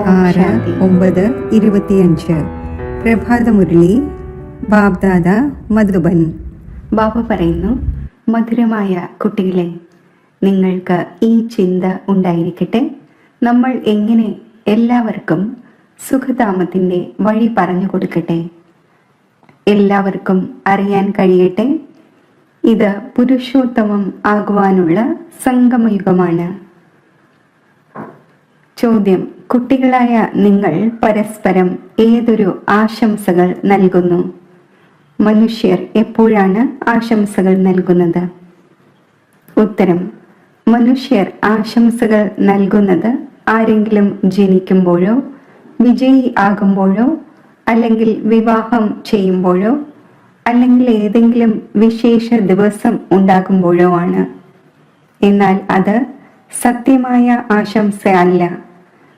6/9/25 പ്രഭാതമുരളി ബാബ്ദാദ മധുബൻ. ബാബ പറയുന്നു, മധുരമായ കുട്ടികളെ, നിങ്ങൾക്ക് ഈ ചിന്ത ഉണ്ടായിരിക്കട്ടെ, നമ്മൾ എങ്ങനെ എല്ലാവർക്കും സുഖധാമത്തിൻ്റെ വഴി പറഞ്ഞു കൊടുക്കട്ടെ. എല്ലാവർക്കും അറിയാൻ കഴിയട്ടെ, ഇത് പുരുഷോത്തമം ആകുവാനുള്ള സംഗമയുഗമാണ്. ചോദ്യം: കുട്ടികളായ നിങ്ങൾ പരസ്പരം ഏതൊരു ആശംസകൾ നൽകുന്നു? മനുഷ്യർ എപ്പോഴാണ് ആശംസകൾ നൽകുന്നത്? ഉത്തരം: മനുഷ്യർ ആശംസകൾ നൽകുന്നത് ആരെങ്കിലും ജനിക്കുമ്പോഴോ, വിജയി ആകുമ്പോഴോ, അല്ലെങ്കിൽ വിവാഹം ചെയ്യുമ്പോഴോ, അല്ലെങ്കിൽ ഏതെങ്കിലും വിശേഷ ദിവസം ഉണ്ടാകുമ്പോഴോ ആണ്. എന്നാൽ അത് സത്യമായ ആശംസ അല്ല.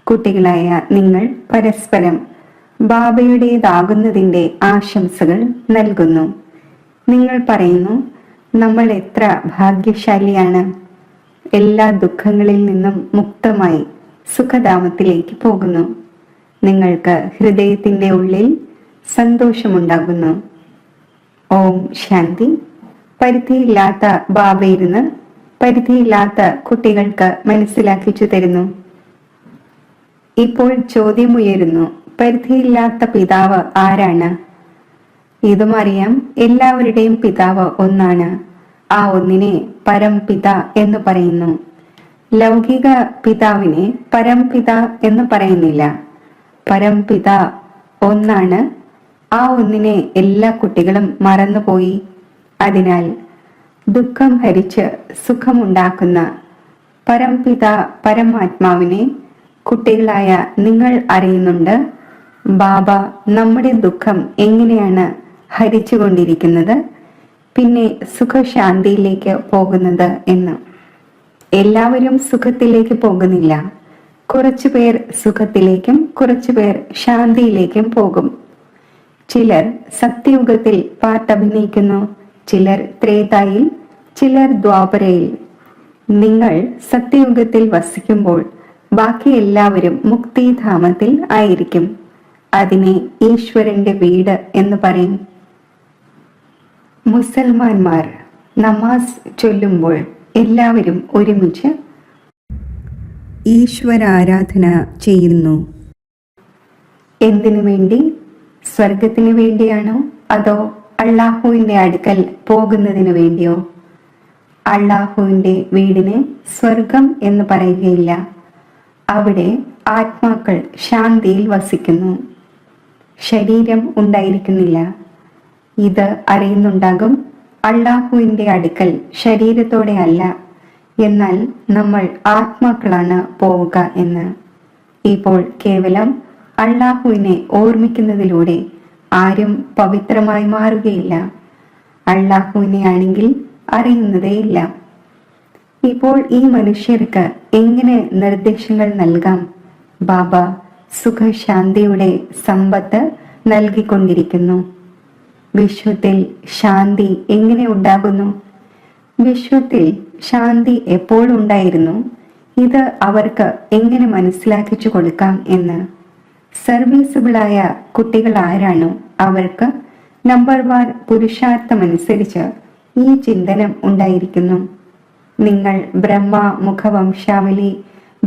കുട്ടികളായ നിങ്ങൾ പരസ്പരം ബാബയുടേതാകുന്നതിൻ്റെ ആശംസകൾ നൽകുന്നു. നിങ്ങൾ പറയുന്നു, നമ്മൾ എത്ര ഭാഗ്യശാലിയാണ്, എല്ലാ ദുഃഖങ്ങളിൽ നിന്നും മുക്തമായി സുഖധാമത്തിലേക്ക് പോകുന്നു. നിങ്ങൾക്ക് ഹൃദയത്തിൻ്റെ ഉള്ളിൽ സന്തോഷമുണ്ടാകുന്നു. ഓം ശാന്തി. പരിധിയില്ലാത്ത ബാബയിരുന്ന് പരിധിയില്ലാത്ത കുട്ടികൾക്ക് മനസ്സിലാക്കിച്ചു തരുന്നു. ഇപ്പോൾ ചോദ്യമുയരുന്നു, പരിധിയില്ലാത്ത പിതാവ് ആരാണ്? ഇതും അറിയാം, എല്ലാവരുടെയും പിതാവ് ഒന്നാണ്. ആ ഒന്നിനെ പരംപിത എന്ന് പറയുന്നു. ലൗകിക പിതാവിനെ പരംപിത എന്ന് പറയുന്നില്ല. പരംപിത ഒന്നാണ്. ആ ഒന്നിനെ എല്ലാ കുട്ടികളും മറന്നുപോയി. അതിനാൽ ദുഃഖം ഹരിച്ച് സുഖമുണ്ടാക്കുന്ന പരംപിത പരമാത്മാവിനെ കുട്ടികളായ നിങ്ങൾ അറിയുന്നുണ്ട്. ബാബ നമ്മുടെ ദുഃഖം എങ്ങനെയാണ് ഹരിച്ചുകൊണ്ടിരിക്കുന്നത്, പിന്നെ സുഖശാന്തിയിലേക്ക് പോകുന്നത് എന്ന്. എല്ലാവരും സുഖത്തിലേക്ക് പോകുന്നില്ല. കുറച്ചു പേർ സുഖത്തിലേക്കും കുറച്ചു പേർ ശാന്തിയിലേക്കും പോകും. ചിലർ സത്യയുഗത്തിൽ പാട്ടഭിനയിക്കുന്നു, ചിലർ ത്രേതായിൽ, ചിലർ ദ്വാപരയിൽ. നിങ്ങൾ സത്യയുഗത്തിൽ വസിക്കുമ്പോൾ ബാക്കി എല്ലാവരും മുക്തിധാമത്തിൽ ആയിരിക്കും. അതിനെ ഈശ്വരന്റെ വീട് എന്ന് പറയും. മുസൽമാന്മാർ നമാസ് ചൊല്ലുമ്പോൾ എല്ലാവരും ഒരുമിച്ച് ഈശ്വരാരാധന ചെയ്യുന്നു. എന്തിനു വേണ്ടി? സ്വർഗത്തിന് വേണ്ടിയാണോ അതോ അള്ളാഹുവിന്റെ അടുക്കൽ പോകുന്നതിന് വേണ്ടിയോ? അള്ളാഹുവിന്റെ വീടിനെ സ്വർഗം എന്ന് പറയുകയില്ല. അവിടെ ആത്മാക്കൾ ശാന്തിയിൽ വസിക്കുന്നു. ശരീരം ഉണ്ടായിരിക്കുന്നില്ല. ഇത് അറിയുന്നുണ്ടാകും, അള്ളാഹുവിന്റെ അടുക്കൽ ശരീരത്തോടെ അല്ല, എന്നാൽ നമ്മൾ ആത്മാക്കളാണ് പോവുക എന്ന്. ഇപ്പോൾ കേവലം അള്ളാഹുവിനെ ഓർമ്മിക്കുന്നതിലൂടെ ആരും പവിത്രമായി മാറുകയില്ല. അള്ളാഹുവിനെ ആണെങ്കിൽ അറിയുന്നതേയില്ല. ഇപ്പോൾ ഈ മനുഷ്യർക്ക് എങ്ങനെ നിർദ്ദേശങ്ങൾ നൽകാം? ബാബ സുഖശാന്തിയുടെ സമ്പത്ത് നൽകിക്കൊണ്ടിരിക്കുന്നു. വിശ്വത്തിൽ ശാന്തി എങ്ങനെ ഉണ്ടാകുന്നു? വിശ്വത്തിൽ ശാന്തി എപ്പോഴുണ്ടായിരുന്നു. ഇത് അവർക്ക് എങ്ങനെ മനസ്സിലാക്കിച്ചു കൊടുക്കാം എന്ന്. സർവീസബിളായ കുട്ടികൾ ആരാണോ അവർക്ക് നമ്പർ 1 പുരുഷാർത്ഥമനുസരിച്ച് ഈ ചിന്തനം ഉണ്ടായിരിക്കുന്നു. നിങ്ങൾ ബ്രഹ്മ മുഖവംശാവലി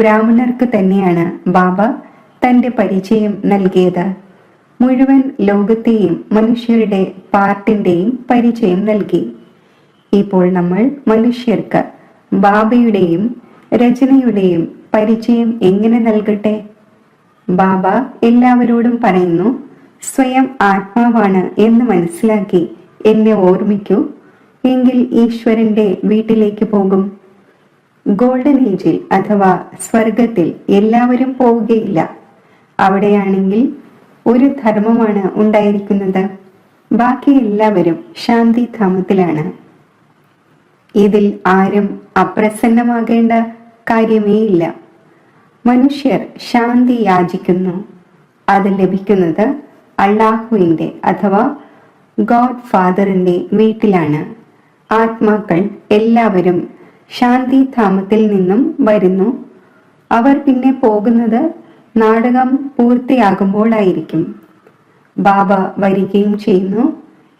ബ്രാഹ്മണർക്ക് തന്നെയാണ് ബാബ തന്റെ പരിചയം നൽകിയത്. മുഴുവൻ ലോകത്തെയും മനുഷ്യരുടെ പാർട്ടിന്റെയും പരിചയം നൽകി. ഇപ്പോൾ നമ്മൾ മനുഷ്യർക്ക് ബാബയുടെയും രചനയുടെയും പരിചയം എങ്ങനെ നൽകട്ടെ? ബാബ എല്ലാവരോടും പറയുന്നു, സ്വയം ആത്മാവാണ് എന്ന് മനസ്സിലാക്കി എന്നെ ഓർമ്മിക്കൂ, എങ്കിൽ ഈശ്വരന്റെ വീട്ടിലേക്ക് പോകും. ഗോൾഡൻ ഏജിൽ അഥവാ സ്വർഗത്തിൽ എല്ലാവരും പോവുകയില്ല. അവിടെയാണെങ്കിൽ ഒരു ധർമ്മമാണ് ഉണ്ടായിരിക്കുന്നത്. ബാക്കി എല്ലാവരും ശാന്തിധാമത്തിലാണ്. ഇതിൽ ആരും അപ്രസന്നമാകേണ്ട കാര്യമേ ഇല്ല. മനുഷ്യർ ശാന്തി യാചിക്കുന്നു. അത് ലഭിക്കുന്നത് അള്ളാഹുവിന്റെ അഥവാ ഗോഡ് ഫാദറിന്റെ വീട്ടിലാണ്. ആത്മാക്കൾ എല്ലാവരും ശാന്തിധാമത്തിൽ നിന്നും വരുന്നു. അവർ പിന്നെ പോകുന്നത് നാടകം പൂർത്തിയാകുമ്പോഴായിരിക്കും. ബാബ വരികയും ചെയ്യുന്നു,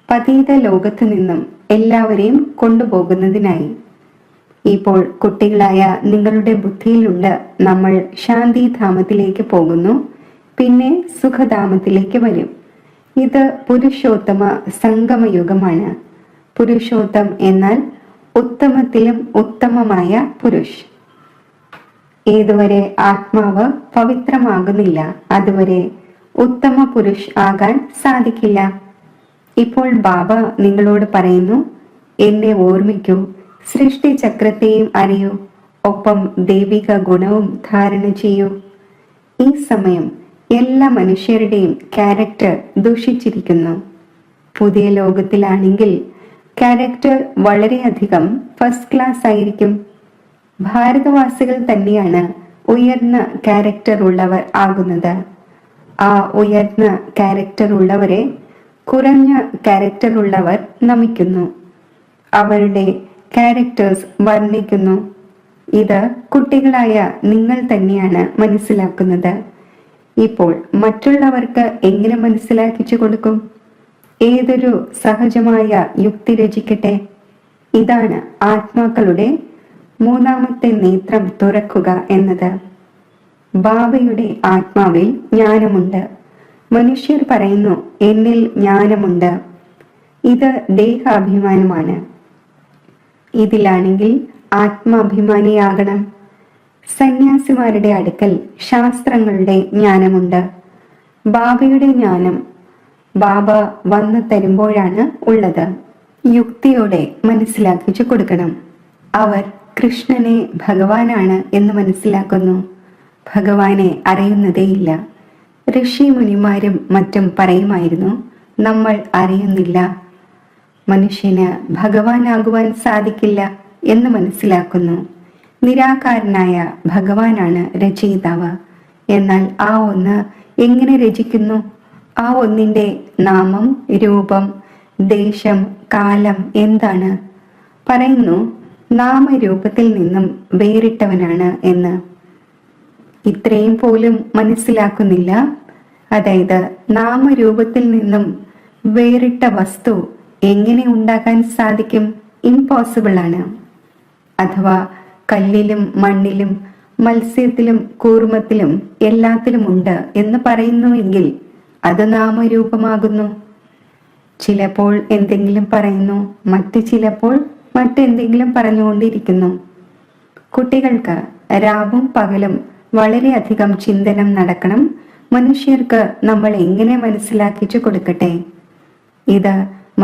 പതീത ലോകത്തു നിന്നും എല്ലാവരെയും കൊണ്ടുപോകുന്നതിനായി. ഇപ്പോൾ കുട്ടികളായ നിങ്ങളുടെ ബുദ്ധിയിലുണ്ട്, നമ്മൾ ശാന്തിധാമത്തിലേക്ക് പോകുന്നു, പിന്നെ സുഖധാമത്തിലേക്ക് വരും. ഇത് പുരുഷോത്തമ സംഗമയുഗമാണ്. പുരുഷോത്തം എന്നാൽ ഉത്തമത്തിലും ഉത്തമമായ പുരുഷ്. ഏതുവരെ ആത്മാവ് പവിത്രമാകുന്നില്ല, അതുവരെ ഉത്തമ പുരുഷ് ആകാൻ സാധിക്കില്ല. ഇപ്പോൾ ബാബ നിങ്ങളോട് പറയുന്നു, എന്നെ ഓർമ്മിക്കൂ, സൃഷ്ടിചക്രത്തെയും അറിയൂ, ഒപ്പം ദൈവിക ഗുണവും ധാരണ ചെയ്യൂ. ഈ സമയം എല്ലാ മനുഷ്യരുടെയും ക്യാരക്ടർ ദൂഷിച്ചിരിക്കുന്നു. പുതിയ ലോകത്തിലാണെങ്കിൽ ക്യാരക്ടർ വളരെയധികം ഫസ്റ്റ് ക്ലാസ് ആയിരിക്കും. ഭാരതവാസികൾ തന്നെയാണ് ഉയർന്ന ക്യാരക്ടർ ഉള്ളവർ ആകുന്നത്. ആ ഉയർന്ന ക്യാരക്ടർ ഉള്ളവരെ കുറഞ്ഞ ക്യാരക്ടർ ഉള്ളവർ നമിക്കുന്നു, അവരുടെ ക്യാരക്ടേഴ്സ് വർണ്ണിക്കുന്നു. ഇത് കുട്ടികളായ നിങ്ങൾ തന്നെയാണ് മനസ്സിലാക്കുന്നത്. ഇപ്പോൾ മറ്റുള്ളവർക്ക് എങ്ങനെ മനസ്സിലാക്കിച്ചു കൊടുക്കും? ഏതൊരു സഹജമായ യുക്തി രചിക്കട്ടെ? ഇതാണ് ആത്മാക്കളുടെ മൂന്നാമത്തെ നേത്രം തുറക്കുക എന്നത്. ബാബയുടെ ആത്മാവിൽ ജ്ഞാനമുണ്ട്. മനുഷ്യർ പറയുന്നു, എന്നിൽ ജ്ഞാനമുണ്ട്. ഇത് ദേഹാഭിമാനമാണ്. ഇതിലാണെങ്കിൽ ആത്മാഭിമാനിയാകണം. സന്യാസിമാരുടെ അടുക്കൽ ശാസ്ത്രങ്ങളുടെ ജ്ഞാനമുണ്ട്. ബാബയുടെ ജ്ഞാനം ബാബ വന്നു തരുമ്പോഴാണ് ഉള്ളത്. യുക്തിയോടെ മനസ്സിലാക്കിച്ചു കൊടുക്കണം. അവർ കൃഷ്ണനെ ഭഗവാനാണ് എന്ന് മനസ്സിലാക്കുന്നു. ഭഗവാനെ അറിയുന്നതേയില്ല. ഋഷി മുനിമാരും മറ്റും പറയുമായിരുന്നു, നമ്മൾ അറിയുന്നില്ല, മനുഷ്യന് ഭഗവാനാകുവാൻ സാധിക്കില്ല എന്ന് മനസ്സിലാക്കുന്നു. നിരാകാരനായ ഭഗവാനാണ് രചയിതാവ്. എന്നാൽ ആ ഒന്ന് എങ്ങനെ രചിക്കുന്നു? ആ ഒന്നിന്റെ നാമം, രൂപം, ദേശം, കാലം എന്താണ്? പറയുന്നു, നാമരൂപത്തിൽ നിന്നും വേറിട്ടവനാണ് എന്ന്. ഇത്രയും പോലും മനസ്സിലാക്കുന്നില്ല. അതായത് നാമരൂപത്തിൽ നിന്നും വേറിട്ട വസ്തു എങ്ങനെ ഉണ്ടാക്കാൻ സാധിക്കും? ഇംപോസിബിൾ ആണ്. അഥവാ കല്ലിലും മണ്ണിലും മത്സ്യത്തിലും കൂർമ്മത്തിലും എല്ലാത്തിലും ഉണ്ട് എന്ന് പറയുന്നുവെങ്കിൽ അത് നാമരൂപമാകുന്നു. ചിലപ്പോൾ എന്തെങ്കിലും പറയുന്നു, മറ്റു ചിലപ്പോൾ മറ്റെന്തെങ്കിലും പറഞ്ഞുകൊണ്ടിരിക്കുന്നു. കുട്ടികൾക്ക് രാവും പകലും വളരെയധികം ചിന്തനം നടക്കണം. മനുഷ്യർക്ക് നമ്മൾ എങ്ങനെ മനസ്സിലാക്കിച്ചു കൊടുക്കട്ടെ? ഇത്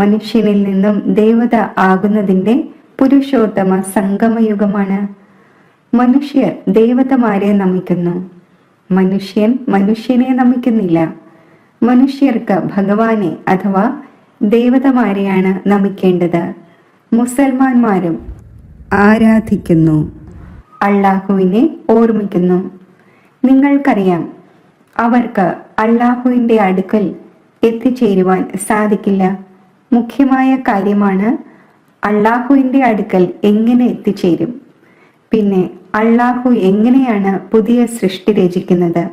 മനുഷ്യനിൽ നിന്നും ദേവത ആകുന്നതിന്റെ പുരുഷോത്തമ സംഗമയുഗമാണ്. മനുഷ്യർ ദേവതമാരെ നമിക്കുന്നു, മനുഷ്യൻ മനുഷ്യനെ നമിക്കുന്നില്ല. മനുഷ്യർക്ക് ഭഗവാനെ അഥവാ ദേവതമാരെയാണ് നമിക്കേണ്ടത്. മുസൽമാന്മാരും ആരാധിക്കുന്നു, അള്ളാഹുവിനെ ഓർമ്മിക്കുന്നു. നിങ്ങൾക്കറിയാം, അവർക്ക് അള്ളാഹുവിന്റെ അടുക്കൽ എത്തിച്ചേരുവാൻ സാധിക്കില്ല. മുഖ്യമായ കാര്യമാണ് അള്ളാഹുവിന്റെ അടുക്കൽ എങ്ങനെ എത്തിച്ചേരും. പിന്നെ അള്ളാഹു എങ്ങനെയാണ് പുതിയ സൃഷ്ടി രചിക്കുന്നത്?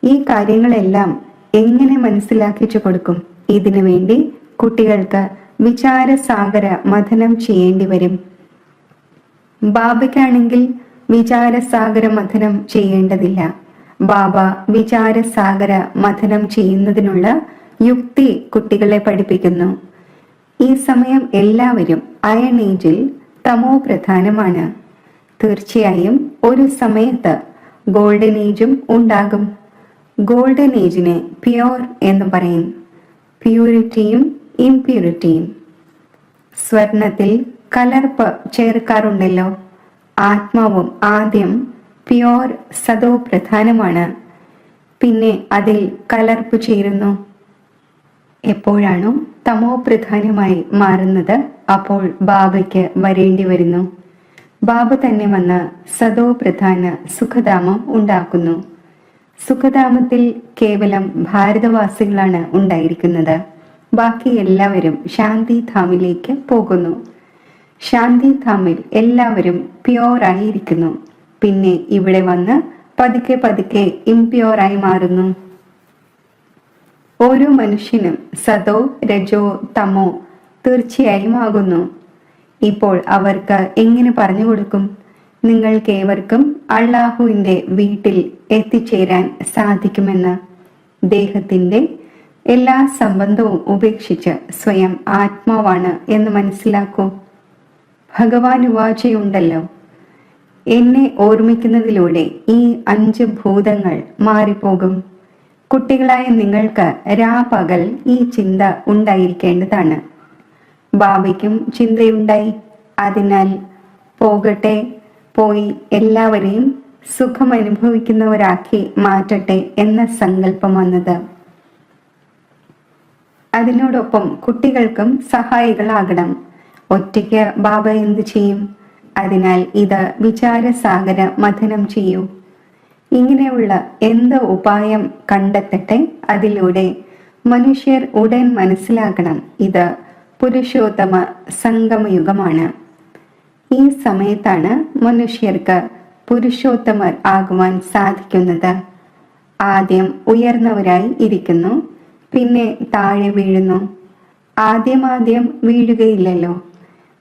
ഈ കാര്യങ്ങളെല്ലാം എങ്ങനെ മനസ്സിലാക്കിച്ചു കൊടുക്കും? ഇതിനു വേണ്ടി കുട്ടികൾക്ക് വിചാരസാഗര മഥനം ചെയ്യേണ്ടി വരും. ബാബയ്ക്കാണെങ്കിൽ വിചാരസാഗര മഥനം ചെയ്യേണ്ടതില്ല. ബാബ വിചാരസാഗര മഥനം ചെയ്യുന്നതിനുള്ള യുക്തി കുട്ടികളെ പഠിപ്പിക്കുന്നു. ഈ സമയം എല്ലാവരും അയൺ ഏജിൽ തമോ പ്രധാനമാണ്. തീർച്ചയായും ഒരു സമയത്ത് ഗോൾഡൻ ഏജും ഉണ്ടാകും. ഗോൾഡൻ ഏജിനെ പ്യോർ എന്ന് പറയും. പ്യൂരിറ്റിയും ഇംപ്യൂരിറ്റിയും. സ്വർണത്തിൽ കലർപ്പ് ചേർക്കാറുണ്ടല്ലോ. ആത്മാവും ആദ്യം പ്യോർ സദോ പ്രധാനമാണ്, പിന്നെ അതിൽ കലർപ്പ് ചേരുന്നു. എപ്പോഴാണോ തമോ പ്രധാനമായി മാറുന്നത്, അപ്പോൾ ബാബയ്ക്ക് വരേണ്ടി വരുന്നു. ബാബ തന്നെ വന്ന് സദോ പ്രധാന സുഖധാമം ഉണ്ടാക്കുന്നു. സുഖധാമത്തിൽ കേവലം ഭാരതവാസികളാണ് ഉണ്ടായിരിക്കുന്നത്. ബാക്കി എല്ലാവരും ശാന്തിധാമിലേക്ക് പോകുന്നു. ശാന്തിധാമിൽ എല്ലാവരും പ്യോർ ആയിരിക്കുന്നു. പിന്നെ ഇവിടെ വന്ന് പതുക്കെ പതുക്കെ ഇംപ്യോറായി മാറുന്നു. ഓരോ മനുഷ്യനും സതോ രജോ തമോ തീർച്ചയായും ആകുന്നു. ഇപ്പോൾ അവർക്ക് എങ്ങനെ പറഞ്ഞു കൊടുക്കും? നിങ്ങൾക്കേവർക്കും അള്ളാഹുവിന്റെ വീട്ടിൽ എത്തിച്ചേരാൻ സാധിക്കുമെന്ന്. ദേഹത്തിന്റെ എല്ലാ സംബന്ധവും ഉപേക്ഷിച്ച് സ്വയം ആത്മാവാണ് എന്ന് മനസ്സിലാക്കൂ. ഭഗവാൻ ഉവാചയുണ്ടല്ലോ, എന്നെ ഓർമ്മിക്കുന്നതിലൂടെ ഈ 5 ഭൂതങ്ങൾ മാറിപ്പോകും. കുട്ടികളായ നിങ്ങൾക്ക് രാപകൽ ഈ ചിന്ത ഉണ്ടായിരിക്കേണ്ടതാണ്. ബാബയ്ക്കും ചിന്തയുണ്ടായി. അതിനാൽ പോകട്ടെ, പോയി എല്ലാവരെയും സുഖം അനുഭവിക്കുന്നവരാക്കി മാറ്റട്ടെ എന്ന സങ്കല്പം വന്നത്. അതിനോടൊപ്പം കുട്ടികൾക്കും സഹായികളാകണം. ഒറ്റയ്ക്ക് ബാബ എന്ത് ചെയ്യും? അതിനാൽ ഇത് വിചാരസാഗര മഥനം ചെയ്യൂ. ഇങ്ങനെയുള്ള എന്ത് ഉപായം കണ്ടെത്തട്ടെ, അതിലൂടെ മനുഷ്യർ ഉടൻ മനസ്സിലാക്കണം, ഇത് പുരുഷോത്തമ സംഗമയുഗമാണ്. ഈ സമയത്താണ് മനുഷ്യർക്ക് പുരുഷോത്തമർ ആകുവാൻ സാധിക്കുന്നത്. ആദ്യം ഉയർന്നവരായി ഇരിക്കുന്നു, പിന്നെ താഴെ വീഴുന്നു. ആദ്യം വീഴുകയില്ലല്ലോ.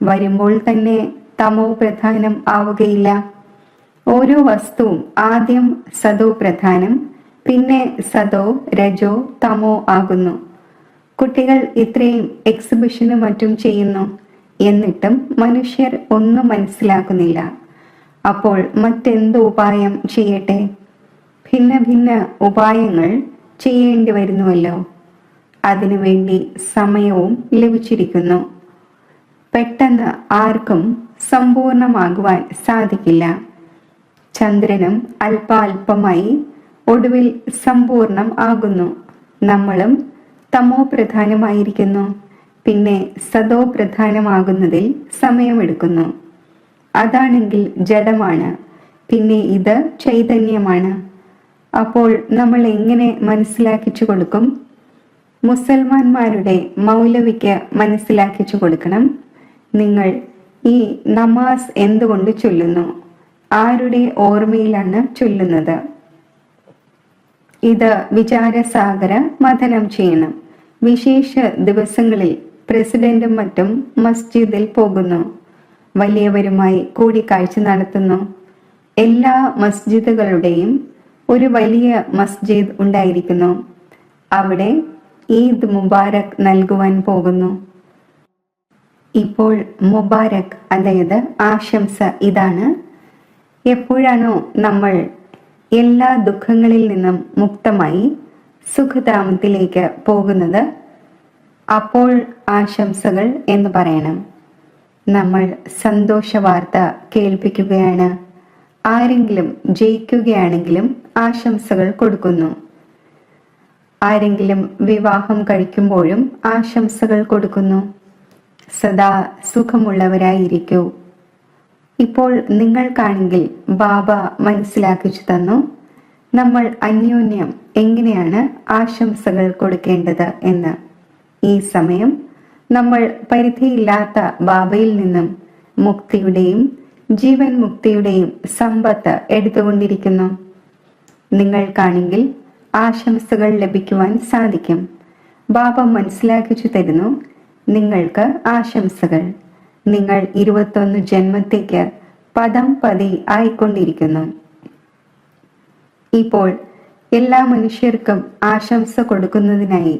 വരുമ്പോൾ തന്നെ തമോ പ്രധാനം ആവുകയില്ല. ഓരോ വസ്തുവും ആദ്യം സതോ പ്രധാനം, പിന്നെ സതോ രജോ തമോ ആകുന്നു. കുട്ടികൾ ഇത്രയും എക്സിബിഷനും മറ്റും ചെയ്യുന്നു, എന്നിട്ടും മനുഷ്യർ ഒന്നും മനസ്സിലാക്കുന്നില്ല. അപ്പോൾ മറ്റെന്ത് ഉപായം ചെയ്യട്ടെ? ഭിന്ന ഭിന്ന ഉപായങ്ങൾ ചെയ്യേണ്ടി വരുന്നുവല്ലോ. അതിനുവേണ്ടി സമയവും ലഭിച്ചിരിക്കുന്നു. പെട്ടെന്ന് ആർക്കും സമ്പൂർണമാകുവാൻ സാധിക്കില്ല. ചന്ദ്രനും അല്പാൽപമായി ഒടുവിൽ സമ്പൂർണം ആകുന്നു. നമ്മളും തമോ പ്രധാനമായിരിക്കുന്നു, പിന്നെ സതോ പ്രധാനമാകുന്നതിൽ സമയമെടുക്കുന്നു. അതാണെങ്കിൽ ജഡമാണ്, പിന്നെ ഇത് ചൈതന്യമാണ്. അപ്പോൾ നമ്മൾ എങ്ങനെ മനസ്സിലാക്കിച്ചു കൊടുക്കും? മുസൽമാന്മാരുടെ മൗലവിക്ക് മനസ്സിലാക്കിച്ചു കൊടുക്കണം. നിങ്ങൾ ഈ നമാസ് എന്തുകൊണ്ട് ചൊല്ലുന്നു? ആരുടെ ഓർമ്മയിലാണ് ചൊല്ലുന്നത്? ഇത് വിചാരസാഗര മഥനം ചെയ്യണം. വിശേഷ ദിവസങ്ങളിൽ പ്രസിഡന്റും മറ്റും മസ്ജിദിൽ പോകുന്നു, വലിയവരുമായി കൂടിക്കാഴ്ച നടത്തുന്നു. എല്ലാ മസ്ജിദുകളുടെയും ഒരു വലിയ മസ്ജിദ് ഉണ്ടായിരിക്കുന്നു. അവിടെ ഈദ് മുബാരക് നൽകുവാൻ പോകുന്നു. ഇപ്പോൾ മുബാരക് അതായത് ആശംസ ഇതാണ്. എപ്പോഴാണോ നമ്മൾ എല്ലാ ദുഃഖങ്ങളിൽ നിന്നും മുക്തമായി സുഖധാമത്തിലേക്ക് പോകുന്നത്, അപ്പോൾ ആശംസകൾ എന്ന് പറയണം. നമ്മൾ സന്തോഷ വാർത്ത കേൾപ്പിക്കുകയാണ്. ആരെങ്കിലും ജയിക്കുകയാണെങ്കിലും ആശംസകൾ കൊടുക്കുന്നു. ആരെങ്കിലും വിവാഹം കഴിക്കുമ്പോഴും ആശംസകൾ കൊടുക്കുന്നു. സദാ സുഖമുള്ളവരായിരിക്കൂ. ഇപ്പോൾ നിങ്ങൾക്കാണെങ്കിൽ ബാബ മനസ്സിലാക്കിച്ചു തന്നു നമ്മൾ അന്യോന്യം എങ്ങനെയാണ് ആശംസകൾ കൊടുക്കേണ്ടത് എന്ന്. ഈ സമയം നമ്മൾ പരിധിയില്ലാത്ത ബാബയിൽ നിന്നും മുക്തിയുടെയും ജീവൻ മുക്തിയുടെയും സമ്പത്ത് എടുത്തുകൊണ്ടിരിക്കുന്നു. നിങ്ങൾക്കാണെങ്കിൽ ആശംസകൾ ലഭിക്കുവാൻ സാധിക്കും. ബാബ മനസ്സിലാക്കിച്ചു തരുന്നു നിങ്ങൾക്ക് ആശംസകൾ. നിങ്ങൾ 21 ജന്മത്തേക്ക് പദം പതി ആയിക്കൊണ്ടിരിക്കുന്നു. ഇപ്പോൾ എല്ലാ മനുഷ്യർക്കും ആശംസ കൊടുക്കുന്നതിനായി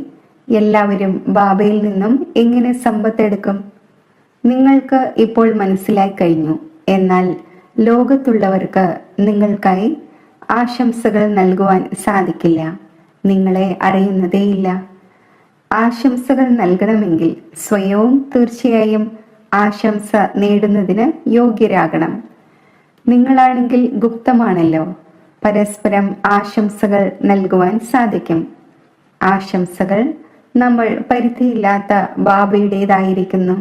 എല്ലാവരും ബാബയിൽ നിന്നും എങ്ങനെ സമ്പത്തെടുക്കും? നിങ്ങൾക്ക് ഇപ്പോൾ മനസ്സിലായി കഴിഞ്ഞു. എന്നാൽ ലോകത്തുള്ളവർക്ക് നിങ്ങൾക്കായി ആശംസകൾ നൽകുവാൻ സാധിക്കില്ല. നിങ്ങളെ അറിയുന്നതേയില്ല. ആശംസകൾ നൽകണമെങ്കിൽ സ്വയവും തീർച്ചയായും ആശംസ നേടുന്നതിന് യോഗ്യരാകണം. നിങ്ങളാണെങ്കിൽ ഗുപ്തമാണല്ലോ. പരസ്പരം ആശംസകൾ നൽകുവാൻ സാധിക്കും. ആശംസകൾ നമ്മൾ പരിധിയില്ലാത്ത ബാബയുടേതായിരിക്കുന്നു.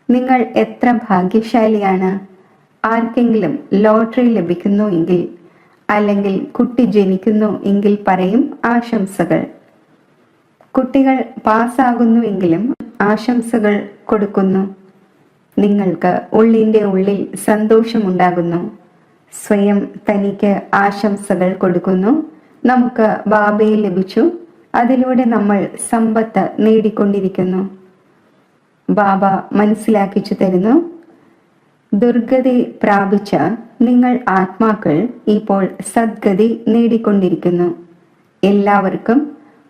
നിങ്ങൾ എത്ര ഭാഗ്യശാലിയാണ്. ആർക്കെങ്കിലും ലോട്ടറി ലഭിക്കുന്നു എങ്കിൽ, അല്ലെങ്കിൽ കുട്ടി ജനിക്കുന്നു എങ്കിൽ പറയും ആശംസകൾ. കുട്ടികൾ പാസ്സാകുന്നു എങ്കിലും ആശംസകൾ കൊടുക്കുന്നു. നിങ്ങൾക്ക് ഉള്ളിന്റെ ഉള്ളിൽ സന്തോഷമുണ്ടാകുന്നു. സ്വയം തനിക്ക് ആശംസകൾ കൊടുക്കുന്നു. നമുക്ക് ബാബയെ ലഭിച്ചു, അതിലൂടെ നമ്മൾ സമ്പത്ത് നേടിക്കൊണ്ടിരിക്കുന്നു. ബാബ മനസ്സിലാക്കിച്ചു തരുന്നു, ദുർഗതി പ്രാപിച്ച നിങ്ങൾ ആത്മാക്കൾ ഇപ്പോൾ സദ്ഗതി നേടിക്കൊണ്ടിരിക്കുന്നു. എല്ലാവർക്കും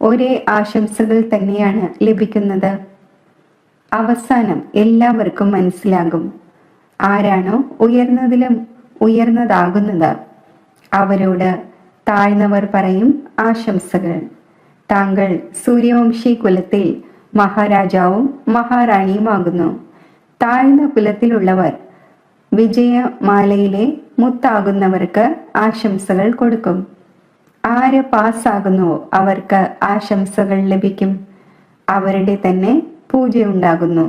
ഒരേ ആശംസകൾ തന്നെയാണ് ലഭിക്കുന്നത്. അവസാനം എല്ലാവർക്കും മനസ്സിലാകും ആരാണോ ഉയർന്നതിലും ഉയർന്നതാകുന്നത്. അവരോട് താഴ്ന്നവർ പറയും ആശംസകൾ. താങ്കൾ സൂര്യവംശി കുലത്തിൽ മഹാരാജാവും മഹാറാണിയുമാകുന്നു. താഴ്ന്ന കുലത്തിലുള്ളവർ വിജയമാലയിലെ മുത്താകുന്നവർക്ക് ആശംസകൾ കൊടുക്കും. ആര് പാസ്സാകുന്നുവോ അവർക്ക് ആശംസകൾ ലഭിക്കും. അവരുടെ തന്നെ പൂജയുണ്ടാകുന്നു.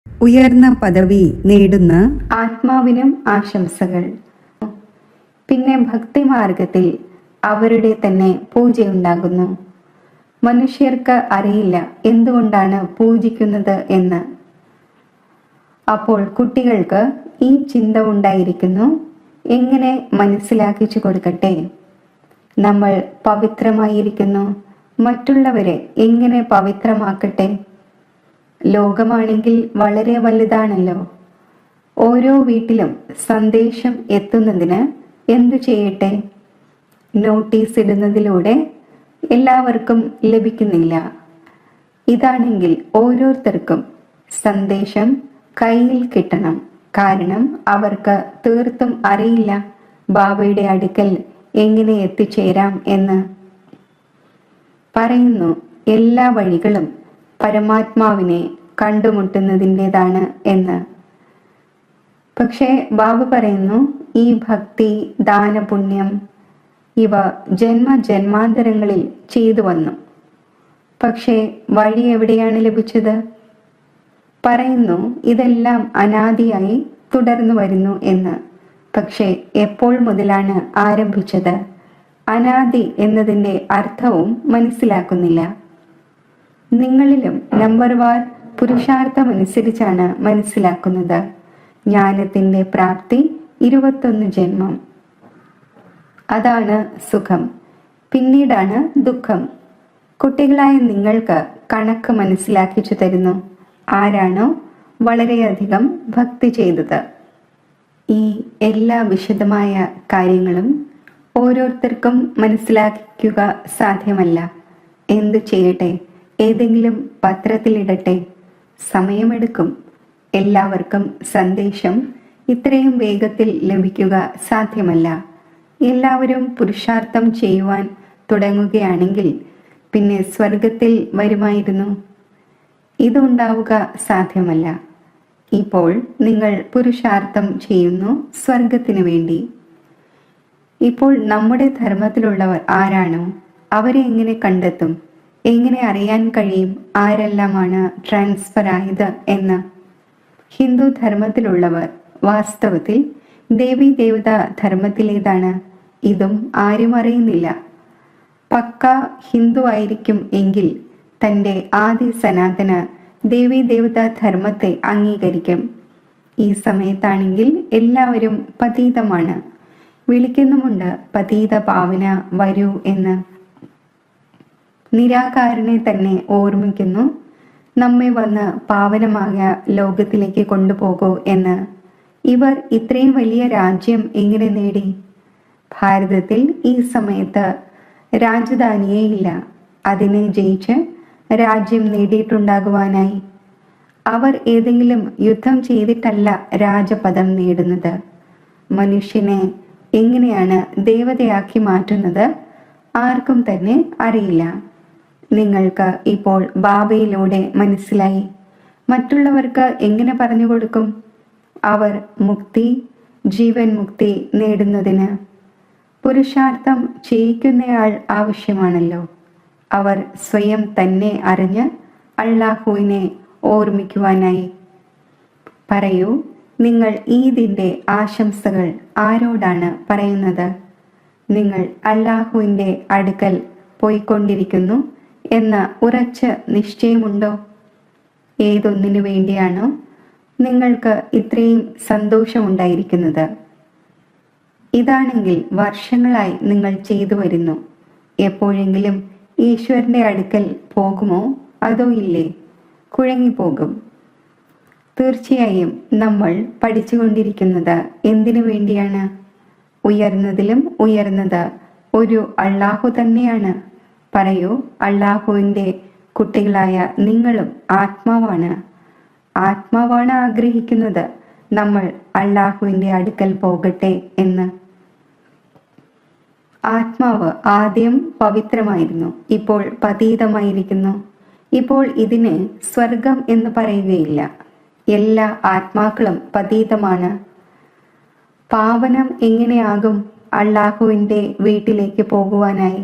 ഉയർന്ന പദവി നേടുന്ന ആത്മാവിനും ആശംസകൾ. പിന്നെ ഭക്തിമാർഗത്തിൽ അവരുടെ തന്നെ പൂജയുണ്ടാകുന്നു. മനുഷ്യർക്ക് അറിയില്ല എന്തുകൊണ്ടാണ് പൂജിക്കുന്നത് എന്ന്. അപ്പോൾ കുട്ടികൾക്ക് ഈ ചിന്ത ഉണ്ടായിരിക്കുന്നു, എങ്ങനെ മനസ്സിലാക്കിച്ചു കൊടുക്കട്ടെ? നമ്മൾ പവിത്രമായിരിക്കുന്നു, മറ്റുള്ളവരെ എങ്ങനെ പവിത്രമാക്കട്ടെ? ലോകമാണെങ്കിൽ വളരെ വലുതാണല്ലോ. ഓരോ വീട്ടിലും സന്ദേശം എത്തുന്നതിന് എന്തു ചെയ്യട്ടെ? നോട്ടീസ് ഇടുന്നതിലൂടെ എല്ലാവർക്കും ലഭിക്കുന്നില്ല. ഇതാണെങ്കിൽ ഓരോരുത്തർക്കും സന്ദേശം കയ്യിൽ കിട്ടണം. കാരണം അവർക്ക് തീർത്തും അറിയില്ല ബാബയുടെ അടുക്കൽ എങ്ങനെ എത്തിച്ചേരാം എന്ന്. പറയുന്നു, എല്ലാ വഴികളും പരമാത്മാവിനെ കണ്ടുമുട്ടുന്നതിൻ്റെതാണ് എന്ന്. പക്ഷേ ബാബ പറയുന്നു, ഈ ഭക്തി, ദാനപുണ്യം ഇവ ജന്മാന്തരങ്ങളിൽ ചെയ്തു വന്നു. പക്ഷേ വഴി എവിടെയാണ് ലഭിച്ചത്? പറയുന്നു, ഇതെല്ലാം അനാദിയായി തുടർന്നു വരുന്നു എന്ന്. പക്ഷേ എപ്പോൾ മുതലാണ് ആരംഭിച്ചത്? അനാദി എന്നതിൻ്റെ അർത്ഥവും മനസ്സിലാക്കുന്നില്ല. നിങ്ങളിലും നമ്പർ വാർ പുരുഷാർത്ഥമനുസരിച്ചാണ് മനസ്സിലാക്കുന്നത്. ജ്ഞാനത്തിൻ്റെ പ്രാപ്തി 21 ജന്മം. അതാണ് സുഖം. പിന്നീടാണ് ദുഃഖം. കുട്ടികളായ നിങ്ങൾക്ക് കണക്ക് മനസ്സിലാക്കിച്ചു തരുന്നു. ആരാണോ വളരെയധികം ഭക്തി ചെയ്തത്. ഈ എല്ലാ വിശദമായ കാര്യങ്ങളും ഓരോരുത്തർക്കും മനസ്സിലാക്കുക സാധ്യമല്ല. എന്തു ചെയ്യട്ടെ? ഏതെങ്കിലും പത്രത്തിലിടട്ടെ? സമയമെടുക്കും. എല്ലാവർക്കും സന്ദേശം ഇത്രയും വേഗത്തിൽ ലഭിക്കുക സാധ്യമല്ല. എല്ലാവരും പുരുഷാർത്ഥം ചെയ്യുവാൻ തുടങ്ങുകയാണെങ്കിൽ പിന്നെ സ്വർഗത്തിൽ വരുമായിരുന്നു. ഇതുണ്ടാവുക സാധ്യമല്ല. ഇപ്പോൾ നിങ്ങൾ പുരുഷാർത്ഥം ചെയ്യുന്നു സ്വർഗത്തിനു വേണ്ടി. ഇപ്പോൾ നമ്മുടെ ധർമ്മത്തിലുള്ളവർ ആരാണോ അവരെ എങ്ങനെ കണ്ടെത്തും? എങ്ങനെ അറിയാൻ കഴിയും ആരെല്ലാമാണ് ട്രാൻസ്ഫർ ആയത് എന്ന്? ഹിന്ദു ധർമ്മത്തിലുള്ളവർ വാസ്തവത്തിൽ ദേവി ദേവത ധർമ്മത്തിലേതാണ്? ഇതും ആരും അറിയുന്നില്ല. പക്ക ഹിന്ദു ആയിരിക്കും എങ്കിൽ തൻ്റെ ആദി സനാതന ദേവി ദേവത ധർമ്മത്തെ അംഗീകരിക്കും. ഈ സമയത്താണെങ്കിൽ എല്ലാവരും പതീതമാണ്. വിളിക്കുന്നുമുണ്ട്, പതീത പാവന വരൂ എന്ന്. നിരാകാരനെ തന്നെ ഓർമ്മിക്കുന്നു, നമ്മെ വന്ന് പാവനമായ ലോകത്തിലേക്ക് കൊണ്ടുപോകൂ എന്ന്. ഇവർ ഇത്രയും വലിയ രാജ്യം എങ്ങനെ നേടി? ഭാരതത്തിൽ ഈ സമയത്ത് രാജധാനിയേ ഇല്ല. അതിനെ ജയിച്ച് രാജ്യം നേടിയിട്ടുണ്ടാകുവാനായി അവർ ഏതെങ്കിലും യുദ്ധം ചെയ്തിട്ടല്ല രാജപദം നേടുന്നത്. മനുഷ്യനെ എങ്ങനെയാണ് ദേവതയാക്കി മാറ്റുന്നത് ആർക്കും തന്നെ അറിയില്ല. നിങ്ങൾക്ക് ഇപ്പോൾ ബാബയിലൂടെ മനസ്സിലായി. മറ്റുള്ളവർക്ക് എങ്ങനെ പറഞ്ഞു കൊടുക്കും? അവർ മുക്തി, ജീവൻ മുക്തി നേടുന്നതിന് പുരുഷാർത്ഥം ചെയ്യിക്കുന്നയാൾ ആവശ്യമാണല്ലോ. അവർ സ്വയം തന്നെ അറിഞ്ഞ് അള്ളാഹുവിനെ ഓർമ്മിക്കുവാനായി. പറയൂ, നിങ്ങൾ ഈദിൻ്റെ ആശംസകൾ ആരോടാണ് പറയുന്നത്? നിങ്ങൾ അള്ളാഹുവിൻ്റെ അടുക്കൽ പോയിക്കൊണ്ടിരിക്കുന്നു എന്ന ഉറച്ച നിശ്ചയമുണ്ടോ? ഏതൊന്നിനു വേണ്ടിയാണോ നിങ്ങൾക്ക് ഇത്രയും സന്തോഷമുണ്ടായിരിക്കുന്നത്? ഇതാണെങ്കിൽ വർഷങ്ങളായി നിങ്ങൾ ചെയ്തു വരുന്നു. എപ്പോഴെങ്കിലും ഈശ്വരന്റെ അടുക്കൽ പോകുമോ അതോ ഇല്ലേ? കുഴങ്ങിപ്പോകും. തീർച്ചയായും നമ്മൾ പഠിച്ചുകൊണ്ടിരിക്കുന്നത് എന്തിനു വേണ്ടിയാണ്? ഉയർന്നതിലും ഉയർന്നത് ഒരു അള്ളാഹു തന്നെയാണ്. പറയൂ, അള്ളാഹുവിൻ്റെ കുട്ടികളായ നിങ്ങളും ആത്മാവാണ്. ആത്മാവാണ് ആഗ്രഹിക്കുന്നത് നമ്മൾ അള്ളാഹുവിൻ്റെ അടുക്കൽ പോകട്ടെ എന്ന്. ആത്മാവ് ആദ്യം പവിത്രമായിരുന്നു, ഇപ്പോൾ പതീതമായിരിക്കുന്നു. ഇപ്പോൾ ഇതിന് സ്വർഗം എന്ന് പറയുകയില്ല. എല്ലാ ആത്മാക്കളും പതീതമാണ്. പാവനം എങ്ങനെയാകും അള്ളാഹുവിൻ്റെ വീട്ടിലേക്ക് പോകുവാനായി?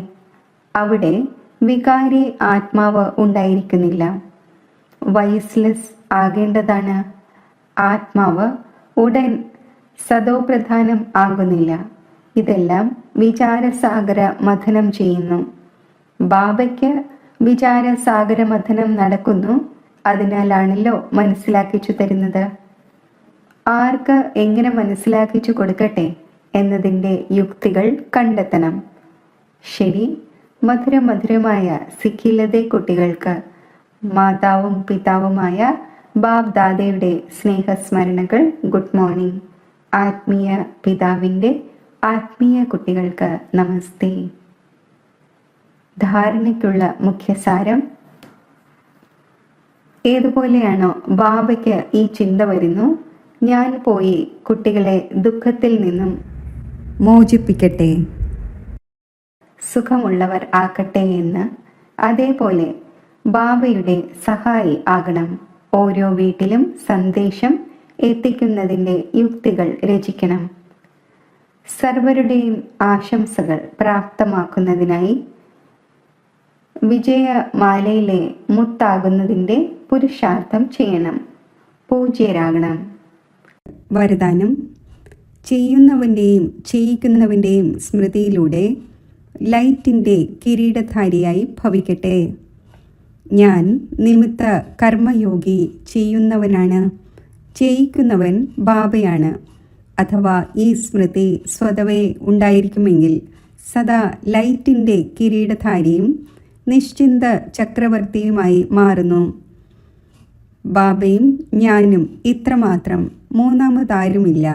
അവിടെ വികാരി ആത്മാവ് ഉണ്ടായിരിക്കുന്നില്ല. വൈസ്ലെസ് ആകേണ്ടതാണ്. ആത്മാവ് ഉടൻ സദോപ്രധാനം ആകുന്നില്ല. ഇതെല്ലാം വിചാരസാഗര മഥനം ചെയ്യുന്നു. ബാബയ്ക്ക് വിചാരസാഗര മഥനം നടക്കുന്നു. അതിനാലാണല്ലോ മനസ്സിലാക്കിച്ചു തരുന്നത്. ആർക്ക് എങ്ങനെ മനസ്സിലാക്കിച്ചു കൊടുക്കട്ടെ എന്നതിൻ്റെ യുക്തികൾ കണ്ടെത്തണം. ശരി, മധുരമധുരമായ സിഖിലതെ കുട്ടികൾക്ക് മാതാവും പിതാവുമായ ബാബ് ദാദയുടെ സ്നേഹസ്മരണകൾ. Good morning. ആത്മീയ പിതാവിൻ്റെ ആത്മീയ കുട്ടികൾക്ക് നമസ്തേ. ധാരണയ്ക്കുള്ള മുഖ്യസാരം: ഏതുപോലെയാണോ ബാബയ്ക്ക് ഈ ചിന്ത വരുന്നു, ഞാൻ പോയി കുട്ടികളെ ദുഃഖത്തിൽ നിന്നും മോചിപ്പിക്കട്ടെ, സുഖമുള്ളവർ ആക്കട്ടെ എന്ന്, അതേപോലെ ബാബയുടെ സഹായി ആകണം. ഓരോ വീട്ടിലും സന്ദേശം എത്തിക്കുന്നതിൻ്റെ യുക്തികൾ രചിക്കണം. സർവരുടെയും ആശംസകൾ പ്രാപ്തമാക്കുന്നതിനായി വിജയമാലയിലെ മുത്താകുന്നതിൻ്റെ പുരുഷാർത്ഥം ചെയ്യണം. പൂജ്യരാകണം. വരദാനം: ചെയ്യുന്നവൻ്റെയും ചെയ്യിക്കുന്നവൻ്റെയും സ്മൃതിയിലൂടെ ലൈറ്റിൻ്റെ കിരീടധാരിയായി ഭവിക്കട്ടെ. ഞാൻ നിമിത്ത കർമ്മയോഗി, ചെയ്യുന്നവനാണ്, ചെയ്യിക്കുന്നവൻ ബാബയാണ്. അഥവാ ഈ സ്മൃതി സ്വതവേ ഉണ്ടായിരിക്കുമെങ്കിൽ സദാ ലൈറ്റിൻ്റെ കിരീടധാരിയും നിശ്ചിന്ത ചക്രവർത്തിയുമായി മാറുന്നു. ബാബയും ഞാനും ഇത്രമാത്രം, മൂന്നാമതാരുമില്ല.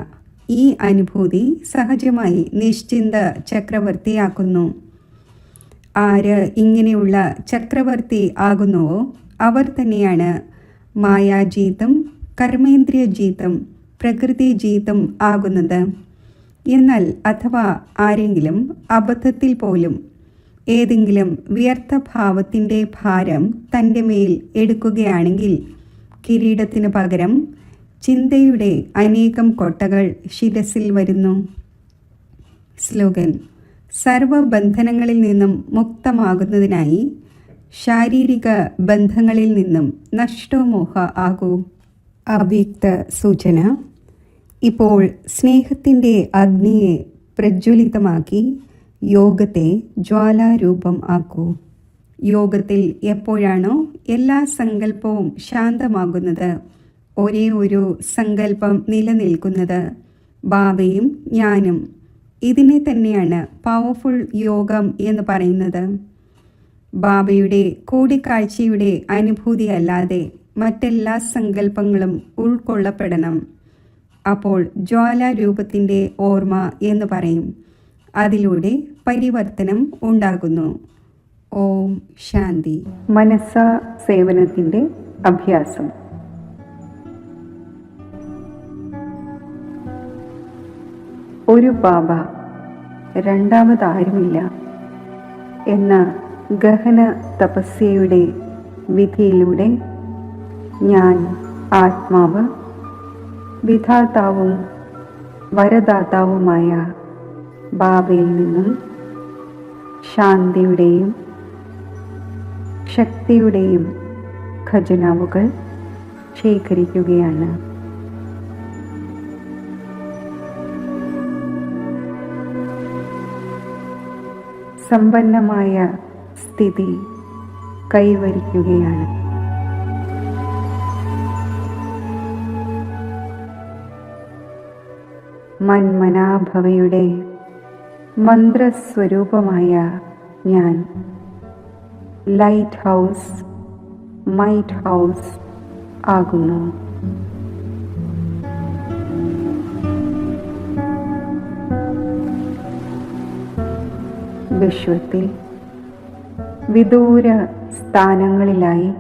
ഈ അനുഭൂതി സഹജമായി നിശ്ചിന്ത ചക്രവർത്തിയാക്കുന്നു. ആര് ഇങ്ങനെയുള്ള ചക്രവർത്തി ആകുന്നുവോ അവർ തന്നെയാണ് മായാജീതം, കർമ്മേന്ദ്രിയജീതം, പ്രകൃതിജീതം ആകുന്നത്. എന്നാൽ അഥവാ ആരെങ്കിലും അബദ്ധത്തിൽ പോലും ഏതെങ്കിലും വ്യർത്ഥഭാവത്തിൻ്റെ ഭാരം തൻ്റെ മേൽ എടുക്കുകയാണെങ്കിൽ കിരീടത്തിനു പകരം ചിന്തയുടെ അനേകം കൊട്ടകൾ ശിരസിൽ വരുന്നു. സ്ലോഗൻ: സർവബന്ധനങ്ങളിൽ നിന്നും മുക്തമാകുന്നതിനായി ശാരീരിക ബന്ധങ്ങളിൽ നിന്നും നഷ്ടോമോഹ ആകൂ. അവ്യക്ത സൂചന: ഇപ്പോൾ സ്നേഹത്തിൻ്റെ അഗ്നിയെ പ്രജ്വലിതമാക്കി യോഗത്തെ ജ്വാലാരൂപം ആക്കൂ. യോഗത്തിൽ എപ്പോഴാണോ എല്ലാ സങ്കല്പവും ശാന്തമാകുന്നത്, ഒരേ ഒരു സങ്കല്പം നിലനിൽക്കുന്നത്, ബാബയും ഞാനും, ഇതിനെ തന്നെയാണ് പവർഫുൾ യോഗം എന്ന് പറയുന്നത്. ബാബയുടെ കൂടിക്കാഴ്ചയുടെ അനുഭൂതി അല്ലാതെ മറ്റെല്ലാ സങ്കല്പങ്ങളും ഉൾക്കൊള്ളപ്പെടണം. അപ്പോൾ ജ്വാലാരൂപത്തിൻ്റെ ഓർമ്മ എന്ന് പറയും. അതിലൂടെ പരിവർത്തനം ഉണ്ടാകുന്നു. ഓം ശാന്തി. മനസ്സ സേവനത്തിൻ്റെ അഭ്യാസം. ഒരു ബാബ, രണ്ടാമതാരുമില്ല എന്ന ഗഹന തപസ്യയുടെ വിധിയിലൂടെ ഞാൻ ആത്മാവ്, വിധാതാവും വരദാതാവുമായ ബാബയിൽ നിന്നും ശാന്തിയുടെയും ശക്തിയുടെയും ഖജനാവുകൾ ശേഖരിക്കുകയാണ്. സമ്പന്നമായ സ്ഥിതി കൈവരിക്കുകയാണ്. മന്മനാഭവയുടെ മന്ത്രസ്വരൂപമായ ഞാൻ ലൈറ്റ് ഹൗസ്, മൈറ്റ് ഹൗസ് ആകുന്നു. വിശ്വത്തിൽ വിദൂര സ്ഥാനങ്ങളിലായി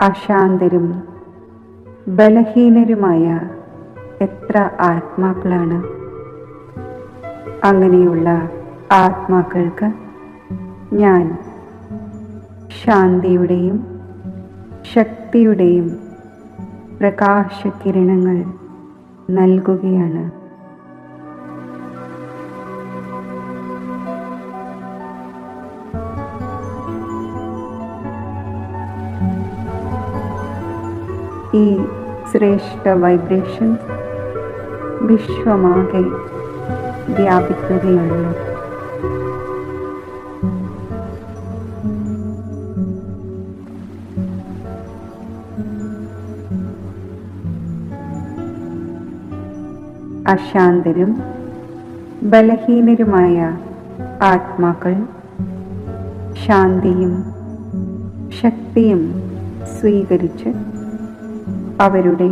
അശാന്തരും ബലഹീനരുമായ എത്ര ആത്മാക്കളാണ്. അങ്ങനെയുള്ള ആത്മാക്കൾക്ക് ഞാൻ ശാന്തിയുടെയും ശക്തിയുടെയും പ്രകാശകിരണങ്ങൾ നൽകുകയാണ്. ഈ ശ്രേഷ്ഠ വൈബ്രേഷൻസ് വിശ്വമാകെ വ്യാപിക്കുകയാണ്. അശാന്തരും ബലഹീനരുമായ ആത്മാക്കൾ ശാന്തിയും ശക്തിയും സ്വീകരിച്ച് അവരുടെ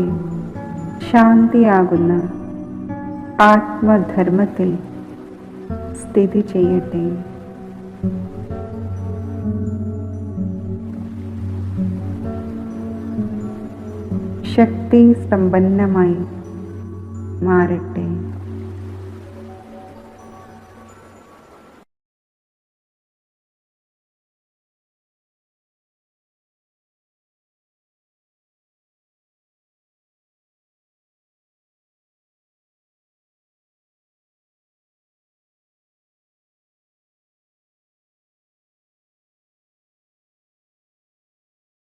ശാന്തിയാകുന്ന ആത്മധർമ്മത്തിൽ സ്ഥിതി ചെയ്യട്ടെ. ശക്തി സമ്പന്നമായി മാറട്ടെ.